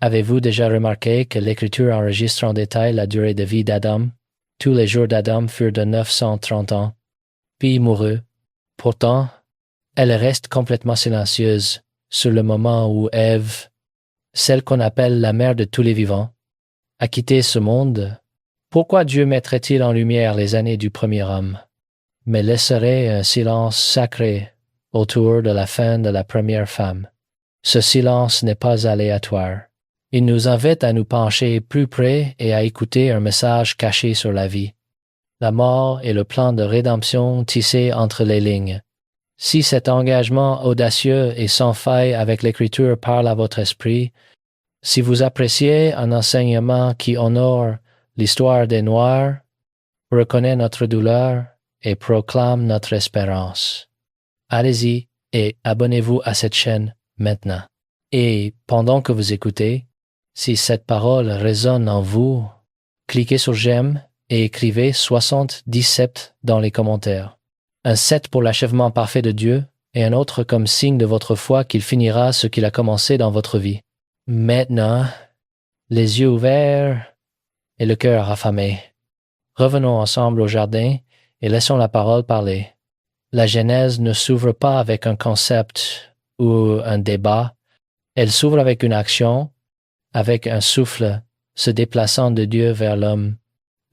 Avez-vous déjà remarqué que l'Écriture enregistre en détail la durée de vie d'Adam? Tous les jours d'Adam furent de 930 ans, puis il mourut. Pourtant, elle reste complètement silencieuse sur le moment où Ève, celle qu'on appelle la mère de tous les vivants, a quitté ce monde. Pourquoi Dieu mettrait-il en lumière les années du premier homme, mais laisserait un silence sacré autour de la fin de la première femme? Ce silence n'est pas aléatoire. Il nous invite à nous pencher plus près et à écouter un message caché sur la vie, la mort et le plan de rédemption tissé entre les lignes. Si cet engagement audacieux et sans faille avec l'Écriture parle à votre esprit, si vous appréciez un enseignement qui honore l'histoire des Noirs, reconnaît notre douleur et proclame notre espérance, allez-y et abonnez-vous à cette chaîne maintenant. Et pendant que vous écoutez, si cette parole résonne en vous, cliquez sur j'aime et écrivez 77 dans les commentaires. Un 7 pour l'achèvement parfait de Dieu et un autre comme signe de votre foi qu'il finira ce qu'il a commencé dans votre vie. Maintenant, les yeux ouverts et le cœur affamé, revenons ensemble au jardin et laissons la parole parler. La Genèse ne s'ouvre pas avec un concept ou un débat, elle s'ouvre avec une action, avec un souffle se déplaçant de Dieu vers l'homme.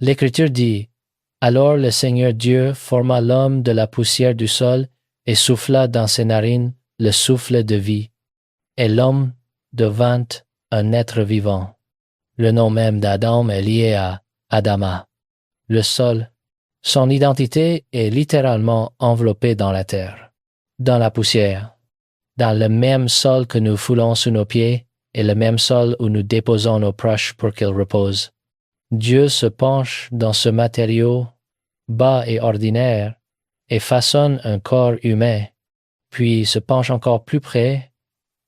L'Écriture dit: « Alors le Seigneur Dieu forma l'homme de la poussière du sol et souffla dans ses narines le souffle de vie. Et l'homme devint un être vivant. » Le nom même d'Adam est lié à Adama, le sol. Son identité est littéralement enveloppée dans la terre, dans la poussière, dans le même sol que nous foulons sous nos pieds et le même sol où nous déposons nos proches pour qu'ils reposent. Dieu se penche dans ce matériau bas et ordinaire et façonne un corps humain, puis se penche encore plus près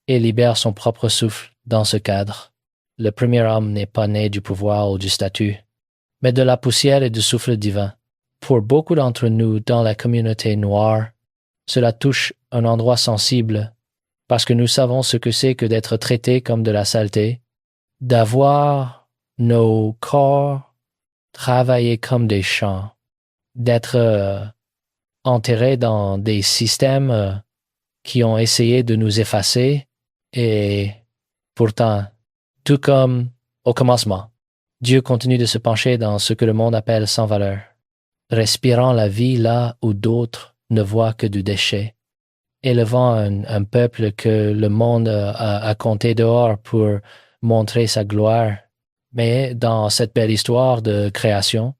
et libère son propre souffle dans ce cadre. Le premier homme n'est pas né du pouvoir ou du statut, mais de la poussière et du souffle divin. Pour beaucoup d'entre nous dans la communauté noire, cela touche un endroit sensible parce que nous savons ce que c'est que d'être traité comme de la saleté, d'avoir nos corps travaillés comme des champs, d'être enterrés dans des systèmes qui ont essayé de nous effacer et pourtant, tout comme au commencement, Dieu continue de se pencher dans ce que le monde appelle sans valeur, respirant la vie là où d'autres ne voient que du déchet, élevant un peuple que le monde a compté dehors pour montrer sa gloire. Mais dans cette belle histoire de création,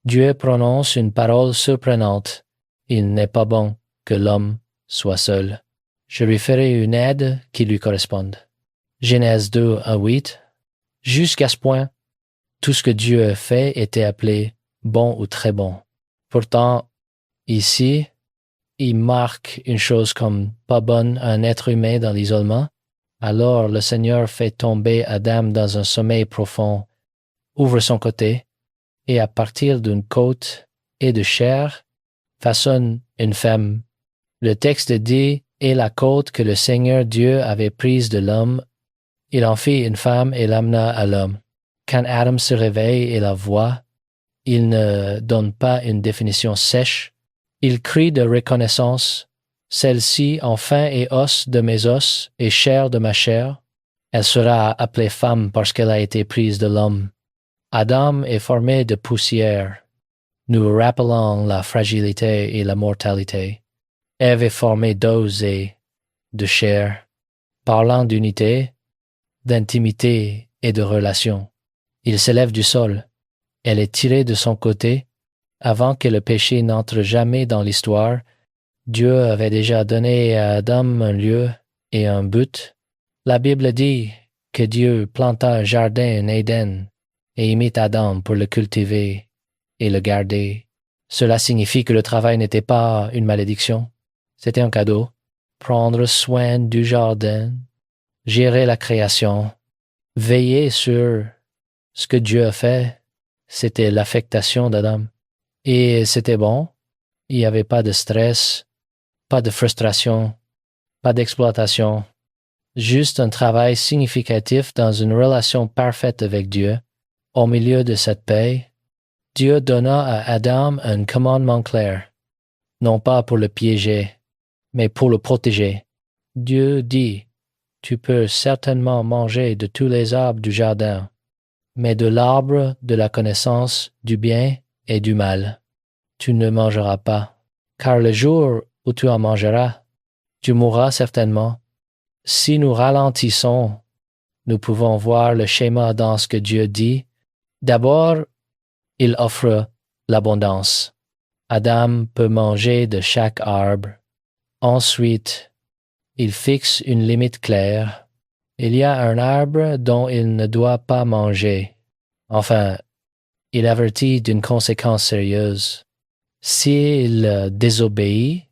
Dieu prononce une parole surprenante. Il n'est pas bon que l'homme soit seul. Je lui ferai une aide qui lui corresponde. Genèse 2, 1-8. Jusqu'à ce point, tout ce que Dieu a fait était appelé bon ou très bon. Pourtant, ici, il marque une chose comme pas bonne à un être humain dans l'isolement. Alors le Seigneur fait tomber Adam dans un sommeil profond, ouvre son côté, et à partir d'une côte et de chair, façonne une femme. Le texte dit « Et la côte que le Seigneur Dieu avait prise de l'homme, il en fit une femme et l'amena à l'homme. » Quand Adam se réveille et la voit, il ne donne pas une définition sèche. Il crie de reconnaissance, « Celle-ci, en fin et os de mes os et chair de ma chair, elle sera appelée femme parce qu'elle a été prise de l'homme. » Adam est formé de poussière, nous rappelant la fragilité et la mortalité. Ève est formée d'os et de chair, parlant d'unité, d'intimité et de relation. Il s'élève du sol. Elle est tirée de son côté. Avant que le péché n'entre jamais dans l'histoire, Dieu avait déjà donné à Adam un lieu et un but. La Bible dit que Dieu planta un jardin en Éden et y mit Adam pour le cultiver et le garder. Cela signifie que le travail n'était pas une malédiction, c'était un cadeau. Prendre soin du jardin, gérer la création, veiller sur ce que Dieu a fait, c'était l'affectation d'Adam. Et c'était bon, il n'y avait pas de stress, pas de frustration, pas d'exploitation, juste un travail significatif dans une relation parfaite avec Dieu. Au milieu de cette paix, Dieu donna à Adam un commandement clair, non pas pour le piéger, mais pour le protéger. Dieu dit, « Tu peux certainement manger de tous les arbres du jardin, mais de l'arbre de la connaissance du bien et du mal, tu ne mangeras pas, car le jour où tu en mangeras, tu mourras certainement. » Si nous ralentissons, nous pouvons voir le schéma dans ce que Dieu dit. D'abord, il offre l'abondance. Adam peut manger de chaque arbre. Ensuite, il fixe une limite claire. Il y a un arbre dont il ne doit pas manger. Enfin, il avertit d'une conséquence sérieuse. S'il désobéit,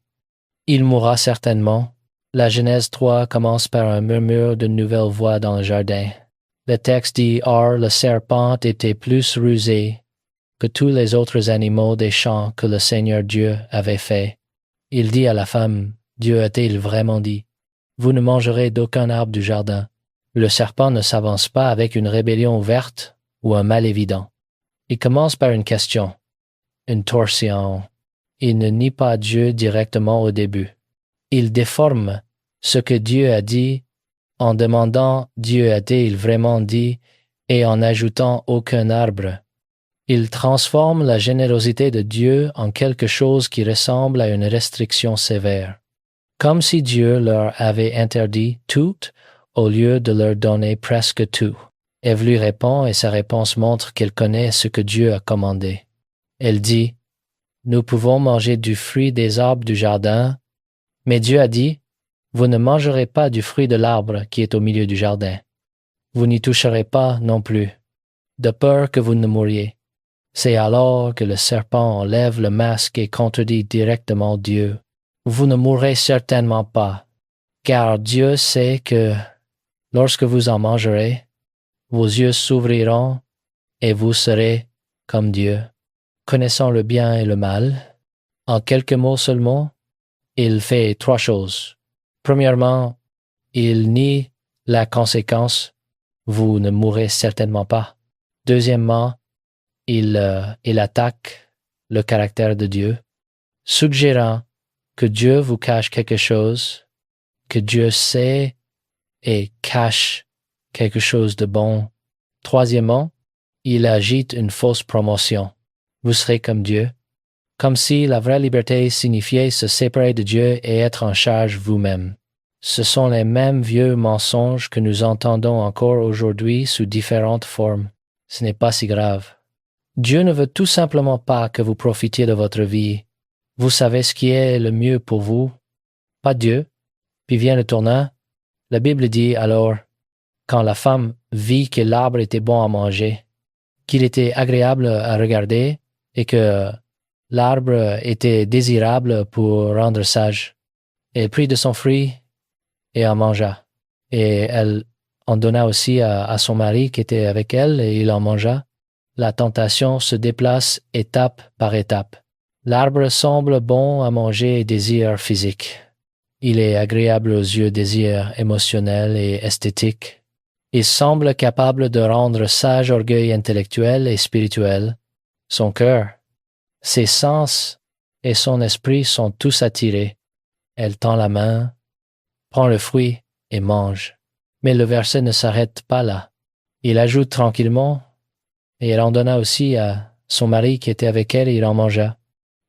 il mourra certainement. La Genèse 3 commence par un murmure de nouvelles voix dans le jardin. Le texte dit « Or, le serpent était plus rusé que tous les autres animaux des champs que le Seigneur Dieu avait fait. » Il dit à la femme, Dieu a-t-il vraiment dit, « Vous ne mangerez d'aucun arbre du jardin. » Le serpent ne s'avance pas avec une rébellion ouverte ou un mal évident. Il commence par une question, une torsion. Il ne nie pas Dieu directement au début. Il déforme ce que Dieu a dit en demandant « Dieu a-t-il vraiment dit ?» et en ajoutant « aucun arbre ». Il transforme la générosité de Dieu en quelque chose qui ressemble à une restriction sévère, comme si Dieu leur avait interdit tout au lieu de leur donner presque tout. Ève lui répond et sa réponse montre qu'elle connaît ce que Dieu a commandé. Elle dit « Nous pouvons manger du fruit des arbres du jardin, mais Dieu a dit « Vous ne mangerez pas du fruit de l'arbre qui est au milieu du jardin. Vous n'y toucherez pas non plus, de peur que vous ne mouriez. » C'est alors que le serpent enlève le masque et contredit directement Dieu. « Vous ne mourrez certainement pas, car Dieu sait que, lorsque vous en mangerez, vos yeux s'ouvriront et vous serez comme Dieu, connaissant le bien et le mal. » En quelques mots seulement, il fait trois choses. Premièrement, il nie la conséquence « vous ne mourrez certainement pas ». Deuxièmement, il attaque le caractère de Dieu, suggérant que Dieu vous cache quelque chose, que Dieu sait et cache quelque chose de bon. Troisièmement, il agite une fausse promotion. Vous serez comme Dieu, comme si la vraie liberté signifiait se séparer de Dieu et être en charge vous-même. Ce sont les mêmes vieux mensonges que nous entendons encore aujourd'hui sous différentes formes. Ce n'est pas si grave. Dieu ne veut tout simplement pas que vous profitiez de votre vie. Vous savez ce qui est le mieux pour vous, pas Dieu. Puis vient le tournant. La Bible dit alors, quand la femme vit que l'arbre était bon à manger, qu'il était agréable à regarder et que l'arbre était désirable pour rendre sage, elle prit de son fruit et en mangea. Et elle en donna aussi à son mari qui était avec elle et il en mangea. La tentation se déplace étape par étape. L'arbre semble bon à manger et désir physique. Il est agréable aux yeux, désir émotionnel et esthétique. Il semble capable de rendre sage orgueil intellectuel et spirituel. Son cœur, ses sens et son esprit sont tous attirés. Elle tend la main, prend le fruit et mange. Mais le verset ne s'arrête pas là. Il ajoute tranquillement, et elle en donna aussi à son mari qui était avec elle et il en mangea.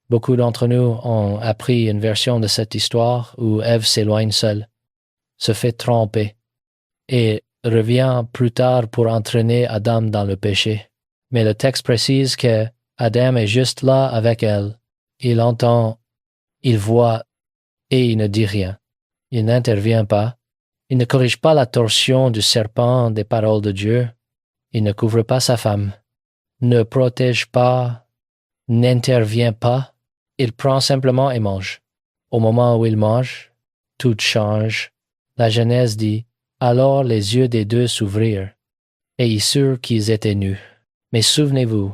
Beaucoup d'entre nous ont appris une version de cette histoire où Ève s'éloigne seule, se fait tromper, et revient plus tard pour entraîner Adam dans le péché. Mais le texte précise que Adam est juste là avec elle. Il entend, il voit, et il ne dit rien. Il n'intervient pas. Il ne corrige pas la torsion du serpent des paroles de Dieu. Il ne couvre pas sa femme, ne protège pas, n'intervient pas. Il prend simplement et mange. Au moment où il mange, tout change. La Genèse dit, « Alors les yeux des deux s'ouvrirent, et ils surent qu'ils étaient nus. » Mais souvenez-vous,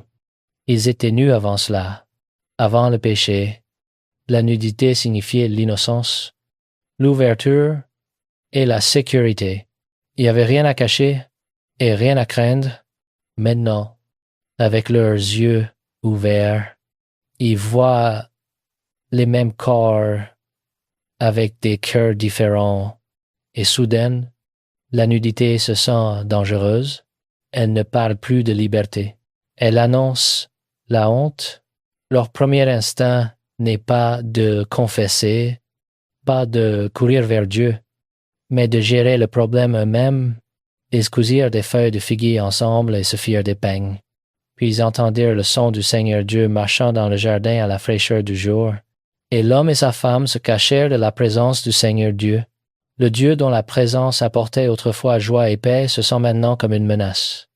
ils étaient nus avant cela, avant le péché. La nudité signifiait l'innocence. L'ouverture et la sécurité. Il n'y avait rien à cacher et rien à craindre. Maintenant, avec leurs yeux ouverts, ils voient les mêmes corps avec des cœurs différents. Et soudain, la nudité se sent dangereuse. Elle ne parle plus de liberté. Elle annonce la honte. Leur premier instinct n'est pas de confesser, pas de courir vers Dieu, mais de gérer le problème eux-mêmes. Ils cousirent des feuilles de figuier ensemble et se firent des peignes. Puis ils entendirent le son du Seigneur Dieu marchant dans le jardin à la fraîcheur du jour. Et l'homme et sa femme se cachèrent de la présence du Seigneur Dieu. Le Dieu dont la présence apportait autrefois joie et paix se sent maintenant comme une menace.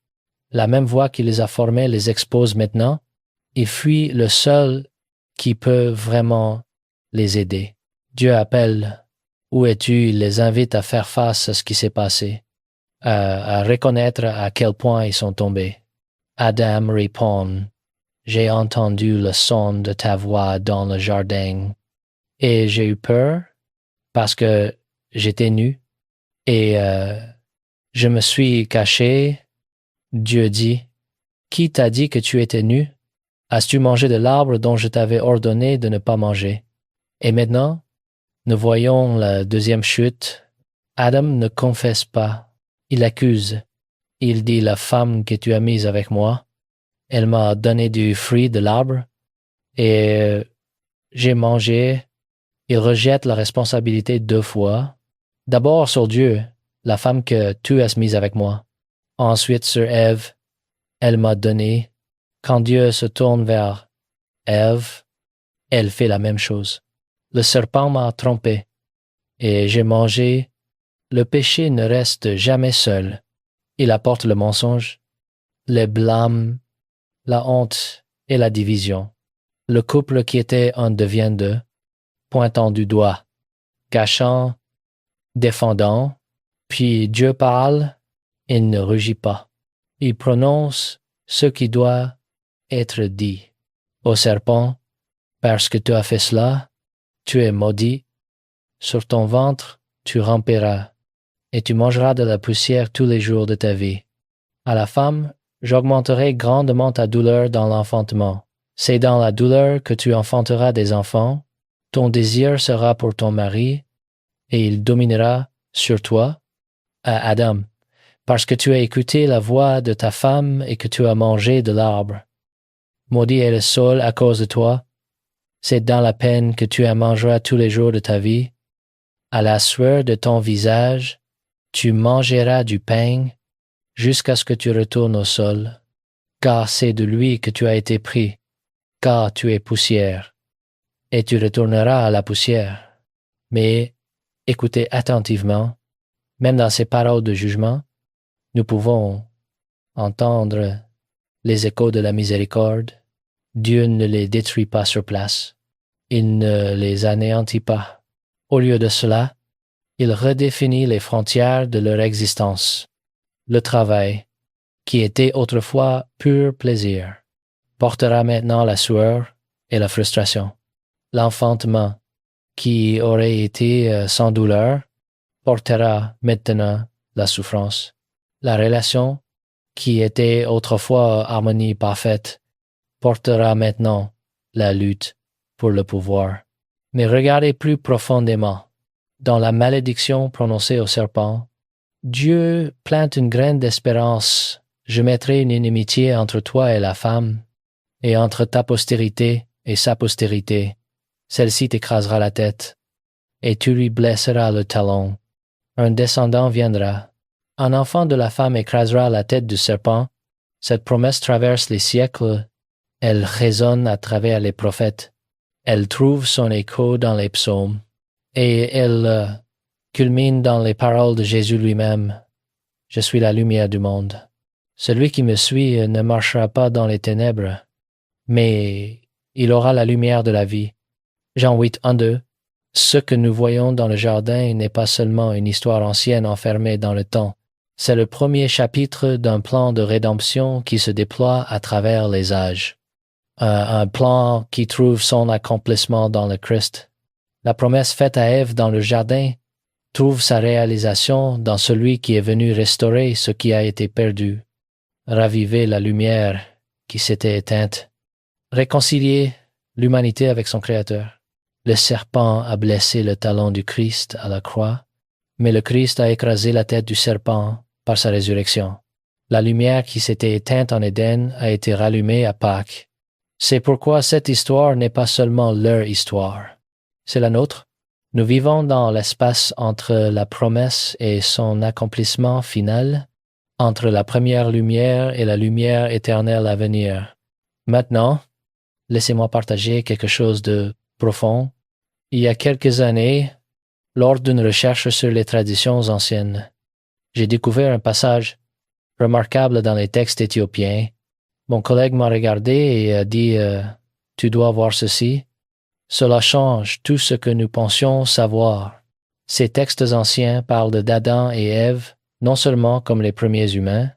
La même voix qui les a formés les expose maintenant. Ils fuient le seul qui peut vraiment les aider. Dieu appelle. Où es-tu? Il les invite à faire face à ce qui s'est passé, à reconnaître à quel point ils sont tombés. Adam répond, j'ai entendu le son de ta voix dans le jardin et j'ai eu peur parce que j'étais nu et je me suis caché. Dieu dit, qui t'a dit que tu étais nu? As-tu mangé de l'arbre dont je t'avais ordonné de ne pas manger? Et maintenant, nous voyons la deuxième chute. Adam ne confesse pas. Il accuse. Il dit, la femme que tu as mise avec moi, elle m'a donné du fruit de l'arbre et j'ai mangé. Il rejette la responsabilité 2 fois. D'abord sur Dieu, la femme que tu as mise avec moi. Ensuite sur Ève, elle m'a donné. Quand Dieu se tourne vers Ève, elle fait la même chose. Le serpent m'a trompé et j'ai mangé. Le péché ne reste jamais seul. Il apporte le mensonge, le blâme, la honte et la division. Le couple qui était un devient 2, pointant du doigt, cachant, défendant, puis Dieu parle, il ne rugit pas. Il prononce ce qui doit être dit. Ô serpent, parce que tu as fait cela, tu es maudit. Sur ton ventre, tu ramperas, et tu mangeras de la poussière tous les jours de ta vie. À la femme, j'augmenterai grandement ta douleur dans l'enfantement. C'est dans la douleur que tu enfanteras des enfants. Ton désir sera pour ton mari, et il dominera sur toi. À Adam, parce que tu as écouté la voix de ta femme et que tu as mangé de l'arbre. Maudit est le sol à cause de toi. C'est dans la peine que tu en mangeras tous les jours de ta vie. À la sueur de ton visage, tu mangeras du pain jusqu'à ce que tu retournes au sol, car c'est de lui que tu as été pris, car tu es poussière, et tu retourneras à la poussière. Mais écoutez attentivement, même dans ces paroles de jugement, nous pouvons entendre les échos de la miséricorde. Dieu ne les détruit pas sur place. Il ne les anéantit pas. Au lieu de cela, il redéfinit les frontières de leur existence. Le travail, qui était autrefois pur plaisir, portera maintenant la sueur et la frustration. L'enfantement, qui aurait été sans douleur, portera maintenant la souffrance. La relation, qui était autrefois harmonie parfaite, portera maintenant la lutte pour le pouvoir. Mais regardez plus profondément. Dans la malédiction prononcée au serpent, Dieu plante une graine d'espérance. Je mettrai une inimitié entre toi et la femme, et entre ta postérité et sa postérité. Celle-ci t'écrasera la tête, et tu lui blesseras le talon. Un descendant viendra. Un enfant de la femme écrasera la tête du serpent. Cette promesse traverse les siècles. Elle résonne à travers les prophètes. Elle trouve son écho dans les psaumes. Et elle culmine dans les paroles de Jésus lui-même. Je suis la lumière du monde. Celui qui me suit ne marchera pas dans les ténèbres, mais il aura la lumière de la vie. Jean 8, 1-2. Ce que nous voyons dans le jardin n'est pas seulement une histoire ancienne enfermée dans le temps. C'est le premier chapitre d'un plan de rédemption qui se déploie à travers les âges. Un plan qui trouve son accomplissement dans le Christ. La promesse faite à Ève dans le jardin trouve sa réalisation dans celui qui est venu restaurer ce qui a été perdu, raviver la lumière qui s'était éteinte, réconcilier l'humanité avec son Créateur. Le serpent a blessé le talon du Christ à la croix, mais le Christ a écrasé la tête du serpent par sa résurrection. La lumière qui s'était éteinte en Éden a été rallumée à Pâques. C'est pourquoi cette histoire n'est pas seulement leur histoire, c'est la nôtre. Nous vivons dans l'espace entre la promesse et son accomplissement final, entre la première lumière et la lumière éternelle à venir. Maintenant, laissez-moi partager quelque chose de profond. Il y a quelques années, lors d'une recherche sur les traditions anciennes, j'ai découvert un passage remarquable dans les textes éthiopiens. Mon collègue m'a regardé et a dit « Tu dois voir ceci. Cela change tout ce que nous pensions savoir. » Ces textes anciens parlent d'Adam et Ève non seulement comme les premiers humains,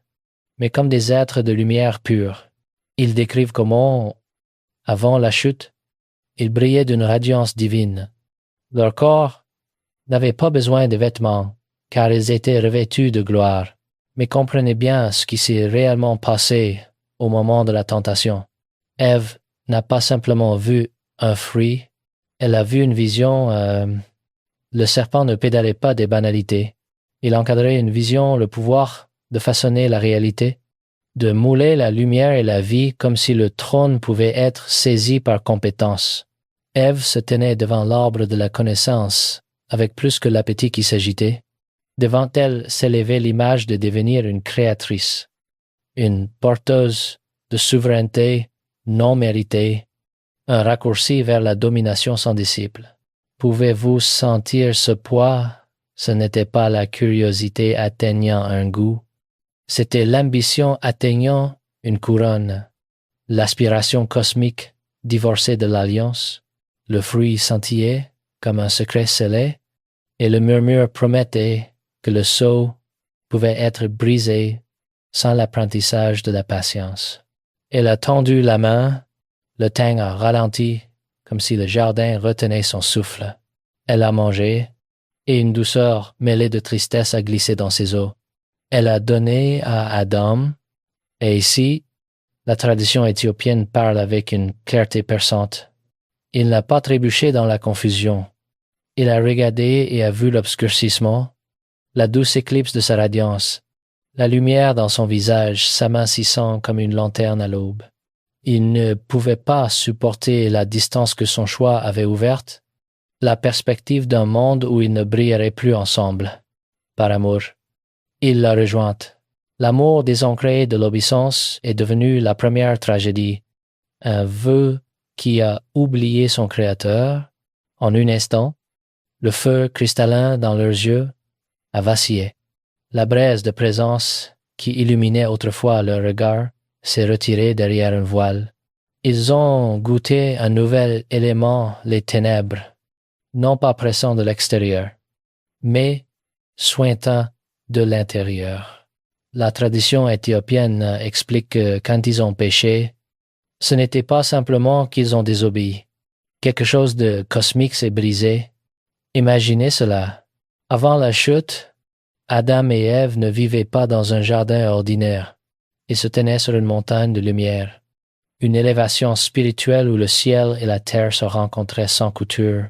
mais comme des êtres de lumière pure. Ils décrivent comment, avant la chute, ils brillaient d'une radiance divine. Leur corps n'avait pas besoin de vêtements, car ils étaient revêtus de gloire. Mais comprenez bien ce qui s'est réellement passé au moment de la tentation. Ève n'a pas simplement vu un fruit, elle a vu une vision. Le serpent ne pédalait pas des banalités. Il encadrait une vision, le pouvoir de façonner la réalité, de mouler la lumière et la vie comme si le trône pouvait être saisi par compétence. Ève se tenait devant l'arbre de la connaissance, avec plus que l'appétit qui s'agitait. Devant elle s'élevait l'image de devenir une créatrice, une porteuse de souveraineté non méritée, un raccourci vers la domination sans disciple. Pouvez-vous sentir ce poids? Ce n'était pas la curiosité atteignant un goût, c'était l'ambition atteignant une couronne, l'aspiration cosmique divorcée de l'alliance, le fruit scintillait comme un secret scellé, et le murmure promettait que le sceau pouvait être brisé sans l'apprentissage de la patience. Elle a tendu la main, le temps a ralenti, comme si le jardin retenait son souffle. Elle a mangé, et une douceur mêlée de tristesse a glissé dans ses os. Elle a donné à Adam, et ici, la tradition éthiopienne parle avec une clarté perçante. Il n'a pas trébuché dans la confusion. Il a regardé et a vu l'obscurcissement, la douce éclipse de sa radiance, la lumière dans son visage s'amincissant comme une lanterne à l'aube. Il ne pouvait pas supporter la distance que son choix avait ouverte, la perspective d'un monde où ils ne brilleraient plus ensemble. Par amour, il l'a rejointe. L'amour désancré de l'obéissance est devenu la première tragédie, un vœu qui a oublié son Créateur. En un instant, le feu cristallin dans leurs yeux a vacillé. La braise de présence qui illuminait autrefois leur regard s'est retirée derrière un voile. Ils ont goûté un nouvel élément, les ténèbres, non pas pressant de l'extérieur, mais suintant de l'intérieur. La tradition éthiopienne explique que quand ils ont péché, ce n'était pas simplement qu'ils ont désobéi. Quelque chose de cosmique s'est brisé. Imaginez cela. Avant la chute, Adam et Ève ne vivaient pas dans un jardin ordinaire. Ils se tenaient sur une montagne de lumière, une élévation spirituelle où le ciel et la terre se rencontraient sans couture.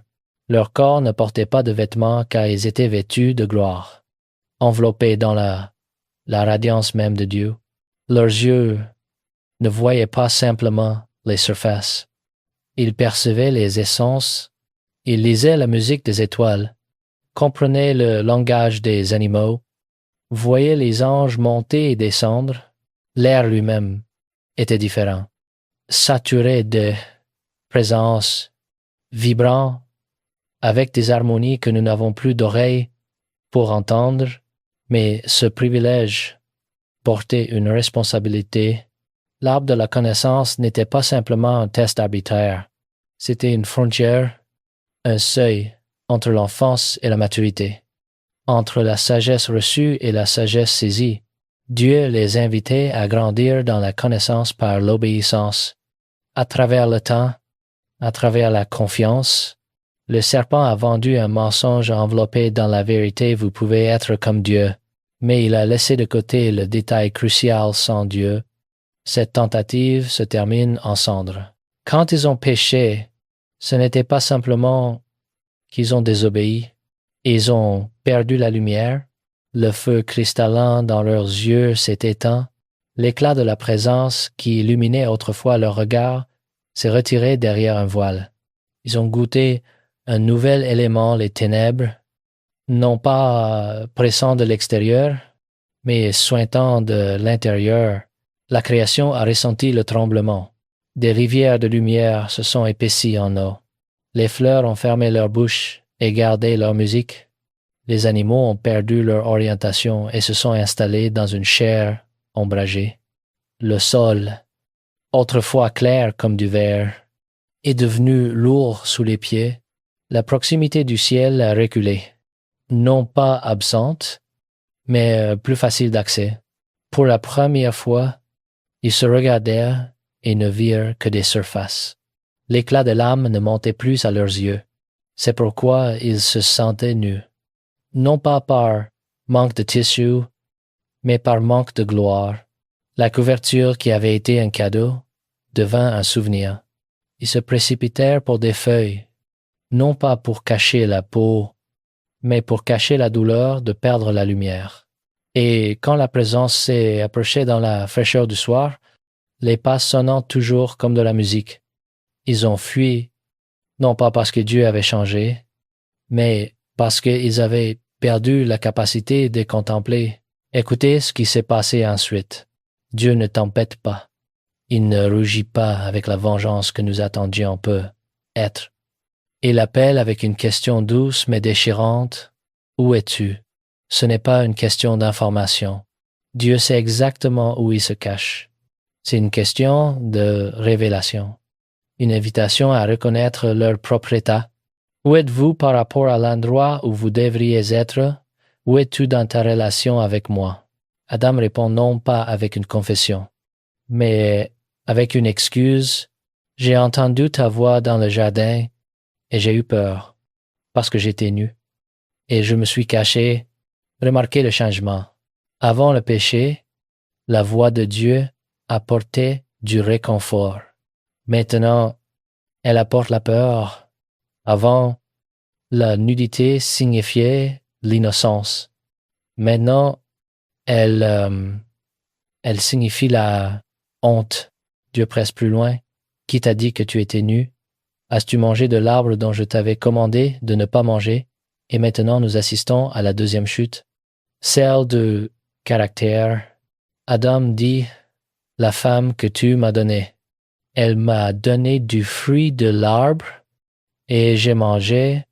Leur corps ne portait pas de vêtements car ils étaient vêtus de gloire, enveloppés dans la radiance même de Dieu. Leurs yeux ne voyaient pas simplement les surfaces. Ils percevaient les essences, ils lisaient la musique des étoiles, comprenaient le langage des animaux, voyaient les anges monter et descendre. L'air lui-même était différent, saturé de présence, vibrant, avec des harmonies que nous n'avons plus d'oreilles pour entendre, mais ce privilège portait une responsabilité. L'arbre de la connaissance n'était pas simplement un test arbitraire, c'était une frontière, un seuil entre l'enfance et la maturité, entre la sagesse reçue et la sagesse saisie. Dieu les invitait à grandir dans la connaissance par l'obéissance, à travers le temps, à travers la confiance, Le serpent a vendu un mensonge enveloppé dans la vérité, vous pouvez être comme Dieu, mais il a laissé de côté le détail crucial sans Dieu. Cette tentative se termine en cendres. Quand ils ont péché, ce n'était pas simplement qu'ils ont désobéi, ils ont perdu la lumière, le feu cristallin dans leurs yeux s'est éteint, l'éclat de la présence qui illuminait autrefois leur regard s'est retiré derrière un voile. Ils ont goûté un nouvel élément, les ténèbres, non pas pressant de l'extérieur, mais sointant de l'intérieur. La création a ressenti le tremblement. Des rivières de lumière se sont épaissies en eau. Les fleurs ont fermé leur bouche et gardé leur musique. Les animaux ont perdu leur orientation et se sont installés dans une chair ombragée. Le sol, autrefois clair comme du verre, est devenu lourd sous les pieds. La proximité du ciel a reculé, non pas absente, mais plus facile d'accès. Pour la première fois, ils se regardèrent et ne virent que des surfaces. L'éclat de l'âme ne montait plus à leurs yeux. C'est pourquoi ils se sentaient nus, non pas par manque de tissu, mais par manque de gloire. La couverture qui avait été un cadeau devint un souvenir. Ils se précipitèrent pour des feuilles, non pas pour cacher la peau, mais pour cacher la douleur de perdre la lumière. Et quand la présence s'est approchée dans la fraîcheur du soir, les pas sonnant toujours comme de la musique, ils ont fui, non pas parce que Dieu avait changé, mais parce qu'ils avaient perdu la capacité de contempler. Écoutez ce qui s'est passé ensuite. Dieu ne tempête pas. Il ne rougit pas avec la vengeance que nous attendions peu être. Il appelle avec une question douce mais déchirante. Où es-tu? Ce n'est pas une question d'information. Dieu sait exactement où il se cache. C'est une question de révélation. Une invitation à reconnaître leur propre état. Où êtes-vous par rapport à l'endroit où vous devriez être? Où es-tu dans ta relation avec moi? Adam répond non pas avec une confession, mais avec une excuse. J'ai entendu ta voix dans le jardin et j'ai eu peur parce que j'étais nu. Et je me suis caché. Remarquez le changement. Avant le péché, la voix de Dieu apportait du réconfort. Maintenant, elle apporte la peur. Avant, la nudité signifiait l'innocence. Maintenant, elle signifie la honte. Dieu presse plus loin. Qui t'a dit que tu étais nu? As-tu mangé de l'arbre dont je t'avais commandé de ne pas manger? Et maintenant, nous assistons à la deuxième chute, celle de caractère. Adam dit, la femme que tu m'as donnée, elle m'a donné du fruit de l'arbre et j'ai mangé.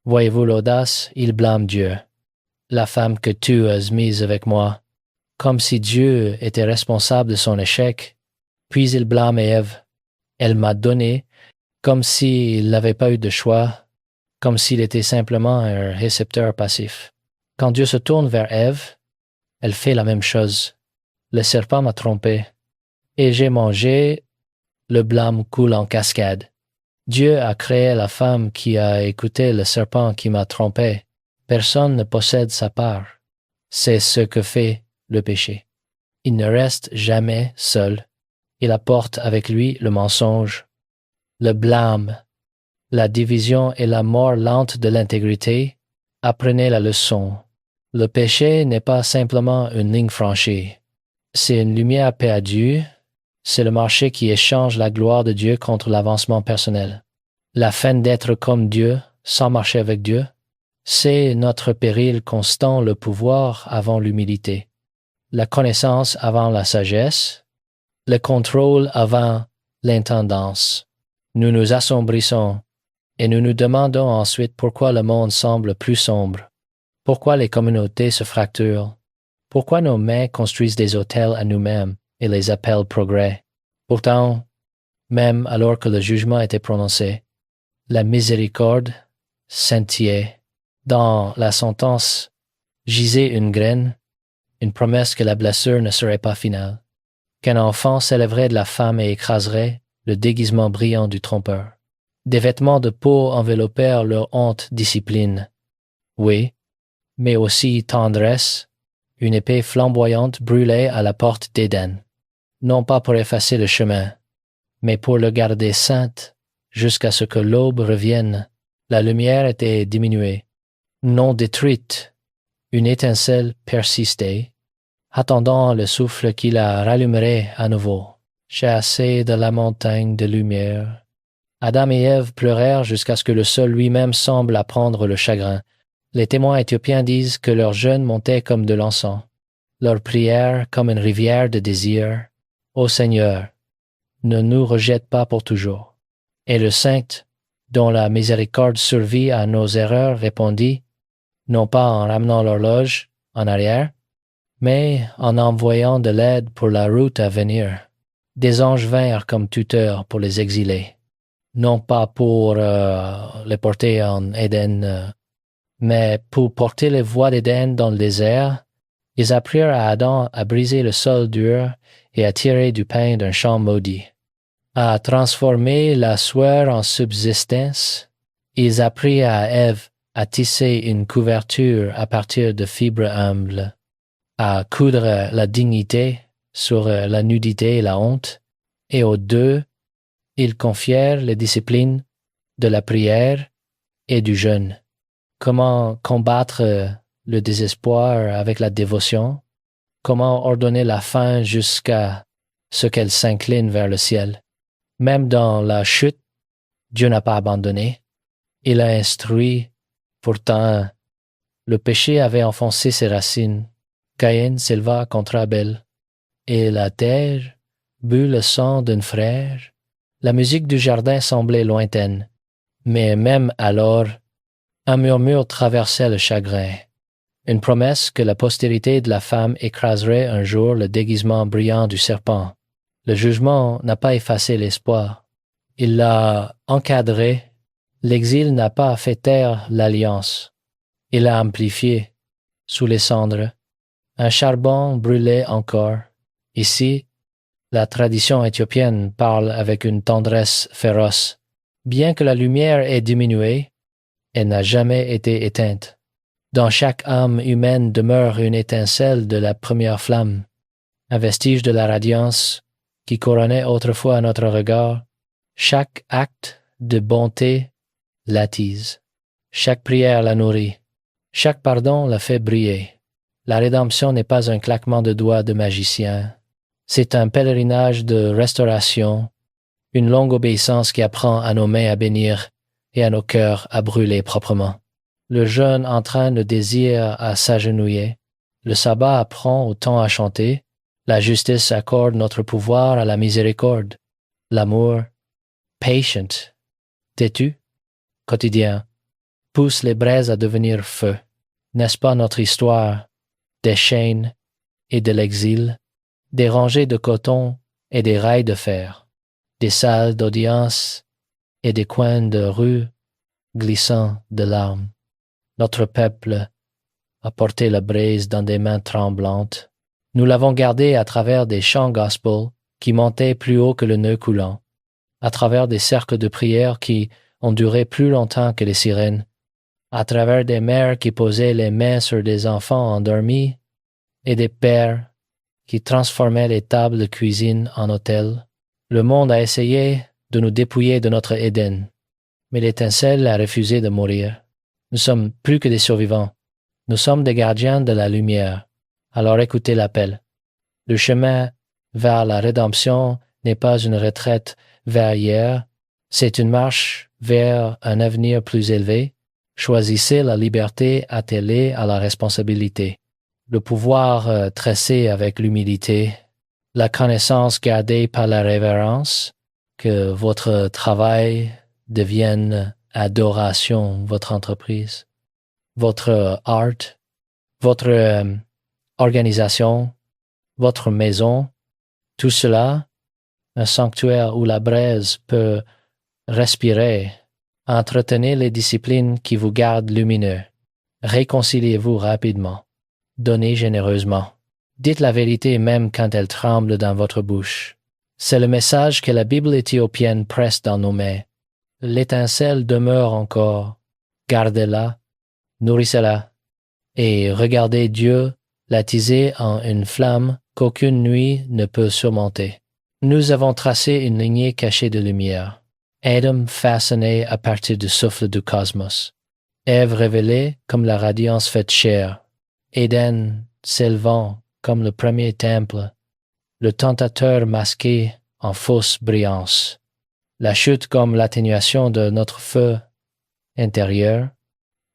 Voyez-vous l'audace? Il blâme Dieu. La femme que tu as mise avec moi, comme si Dieu était responsable de son échec. Puis il blâme Ève. Elle m'a donné, comme s'il n'avait pas eu de choix, comme s'il était simplement un récepteur passif. Quand Dieu se tourne vers Ève, elle fait la même chose. Le serpent m'a trompé, et j'ai mangé. Le blâme coule en cascade. Dieu a créé la femme qui a écouté le serpent qui m'a trompé. Personne ne possède sa part. C'est ce que fait le péché. Il ne reste jamais seul. Il apporte avec lui le mensonge, le blâme, la division et la mort lente de l'intégrité. Apprenez la leçon. Le péché n'est pas simplement une ligne franchie. C'est une lumière perdue. C'est le marché qui échange la gloire de Dieu contre l'avancement personnel. La fin d'être comme Dieu, sans marcher avec Dieu, c'est notre péril constant, le pouvoir avant l'humilité, la connaissance avant la sagesse, le contrôle avant l'intendance. Nous nous assombrissons et nous nous demandons ensuite pourquoi le monde semble plus sombre, pourquoi les communautés se fracturent, pourquoi nos mains construisent des hôtels à nous-mêmes et les appellent progrès. Pourtant, même alors que le jugement était prononcé, la miséricorde scintillait. Dans la sentence gisait une graine, une promesse que la blessure ne serait pas finale, qu'un enfant s'élèverait de la femme et écraserait le déguisement brillant du trompeur. Des vêtements de peau enveloppèrent leur honte discipline. Oui, mais aussi tendresse, une épée flamboyante brûlait à la porte d'Éden, non pas pour effacer le chemin, mais pour le garder sainte jusqu'à ce que l'aube revienne. La lumière était diminuée, non détruite. Une étincelle persistait, attendant le souffle qui la rallumerait à nouveau, chassée de la montagne de lumière. Adam et Ève pleurèrent jusqu'à ce que le sol lui-même semble apprendre le chagrin. Les témoins éthiopiens disent que leur jeûne montait comme de l'encens, leur prière comme une rivière de désir. Ô Seigneur, ne nous rejette pas pour toujours. Et le saint, dont la miséricorde survit à nos erreurs, répondit, non pas en ramenant l'horloge en arrière, mais en envoyant de l'aide pour la route à venir. Des anges vinrent comme tuteurs pour les exilés, non pas pour les porter en Éden, mais pour porter les voies d'Éden dans le désert. Ils apprirent à Adam à briser le sol dur et à tirer du pain d'un champ maudit, à transformer la sueur en subsistance. Ils apprirent à Ève à tisser une couverture à partir de fibres humbles, à coudre la dignité sur la nudité et la honte, et aux deux, ils confièrent les disciplines de la prière et du jeûne. Comment combattre le désespoir avec la dévotion? Comment ordonner la faim jusqu'à ce qu'elle s'incline vers le ciel? Même dans la chute, Dieu n'a pas abandonné. Il a instruit. Pourtant, le péché avait enfoncé ses racines. Caïn s'éleva contre Abel, et la terre but le sang d'un frère. La musique du jardin semblait lointaine, mais même alors, un murmure traversait le chagrin, une promesse que la postérité de la femme écraserait un jour le déguisement brillant du serpent. Le jugement n'a pas effacé l'espoir, il l'a encadré. L'exil n'a pas fait taire l'alliance, il l'a amplifié. Sous les cendres, un charbon brûlait encore. Ici, la tradition éthiopienne parle avec une tendresse féroce. Bien que la lumière ait diminué, elle n'a jamais été éteinte. Dans chaque âme humaine demeure une étincelle de la première flamme, un vestige de la radiance qui couronnait autrefois notre regard. Chaque acte de bonté l'attise, chaque prière la nourrit, chaque pardon la fait briller. La rédemption n'est pas un claquement de doigts de magicien, c'est un pèlerinage de restauration, une longue obéissance qui apprend à nos mains à bénir et à nos cœurs à brûler proprement. Le jeûne entraîne le désir à s'agenouiller, le sabbat apprend au temps à chanter, la justice accorde notre pouvoir à la miséricorde, l'amour, patient, têtu, quotidien, pousse les braises à devenir feu. N'est-ce pas notre histoire des chaînes et de l'exil, des rangées de coton et des rails de fer, des salles d'audience et des coins de rue glissant de larmes? Notre peuple a porté la braise dans des mains tremblantes. Nous l'avons gardé à travers des chants gospel qui montaient plus haut que le nœud coulant, à travers des cercles de prière qui ont duré plus longtemps que les sirènes, à travers des mères qui posaient les mains sur des enfants endormis et des pères qui transformaient les tables de cuisine en hôtels. Le monde a essayé de nous dépouiller de notre Éden, mais l'étincelle a refusé de mourir. Nous sommes plus que des survivants. Nous sommes des gardiens de la lumière. Alors écoutez l'appel. Le chemin vers la rédemption n'est pas une retraite vers hier, c'est une marche vers un avenir plus élevé. Choisissez la liberté attelée à la responsabilité, le pouvoir tressé avec l'humilité, la connaissance gardée par la révérence, que votre travail devienne adoration, votre entreprise, votre art, votre organisation, votre maison, tout cela, un sanctuaire où la braise peut respirer. Entretenez les disciplines qui vous gardent lumineux. Réconciliez-vous rapidement. Donnez généreusement. Dites la vérité même quand elle tremble dans votre bouche. C'est le message que la Bible éthiopienne presse dans nos mains. l'étincelle demeure encore. Gardez-la, nourrissez-la, et regardez Dieu l'attiser en une flamme qu'aucune nuit ne peut surmonter. Nous avons tracé une lignée cachée de lumière. Adam façonné à partir du souffle du cosmos. Ève révélée comme la radiance faite chair. Éden s'élevant comme le premier temple. Le tentateur masqué en fausse brillance. La chute comme l'atténuation de notre feu intérieur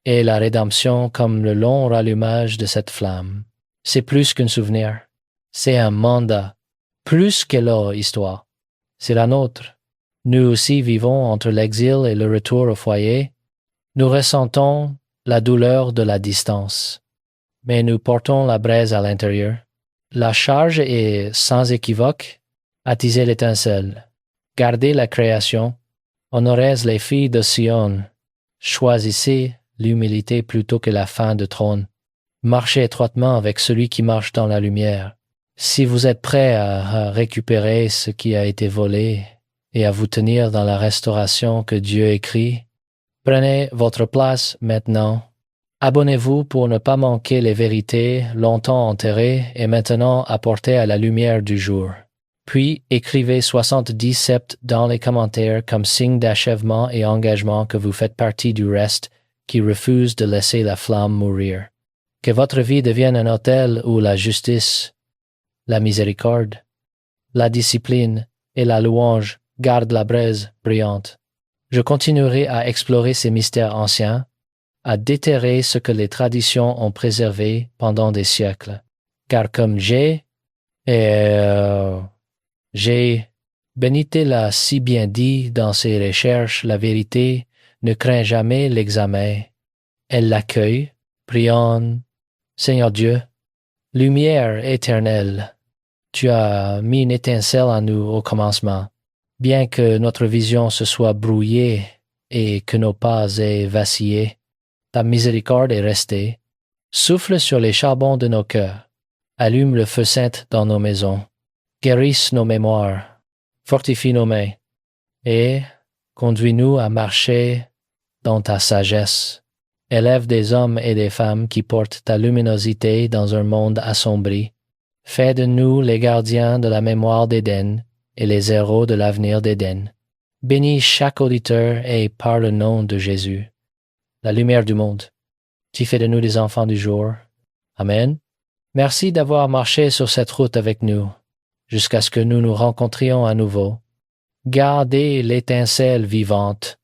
et la rédemption comme le long rallumage de cette flamme. C'est plus qu'un souvenir. C'est un mandat. Plus que leur histoire. C'est la nôtre. Nous aussi vivons entre l'exil et le retour au foyer. Nous ressentons la douleur de la distance. Mais nous portons la braise à l'intérieur. La charge est sans équivoque. Attisez l'étincelle. Gardez la création. Honorez les filles de Sion. Choisissez l'humilité plutôt que la faim de trône. Marchez étroitement avec celui qui marche dans la lumière. Si vous êtes prêt à récupérer ce qui a été volé et à vous tenir dans la restauration que Dieu écrit, prenez votre place maintenant. Abonnez-vous pour ne pas manquer les vérités longtemps enterrées et maintenant apportées à la lumière du jour. Puis écrivez 70 sept dans les commentaires comme signe d'achèvement et engagement que vous faites partie du reste qui refuse de laisser la flamme mourir. Que votre vie devienne un autel où la justice, la miséricorde, la discipline et la louange gardent la braise brillante. Je continuerai à explorer ces mystères anciens, à déterrer ce que les traditions ont préservé pendant des siècles. Car comme Benité l'a si bien dit dans ses recherches, la vérité ne craint jamais l'examen. Elle l'accueille, priant, Seigneur Dieu, lumière éternelle, tu as mis une étincelle en nous au commencement. Bien que notre vision se soit brouillée et que nos pas aient vacillé, ta miséricorde est restée. Souffle sur les charbons de nos cœurs. Allume le feu saint dans nos maisons. Guérisse nos mémoires. Fortifie nos mains. Et conduis-nous à marcher dans ta sagesse. Élève des hommes et des femmes qui portent ta luminosité dans un monde assombri. Fais de nous les gardiens de la mémoire d'Éden et les héros de l'avenir d'Éden. Bénis chaque auditeur et par le nom de Jésus, la lumière du monde. Tu fais de nous des enfants du jour. Amen. Merci d'avoir marché sur cette route avec nous, jusqu'à ce que nous nous rencontrions à nouveau. Gardez l'étincelle vivante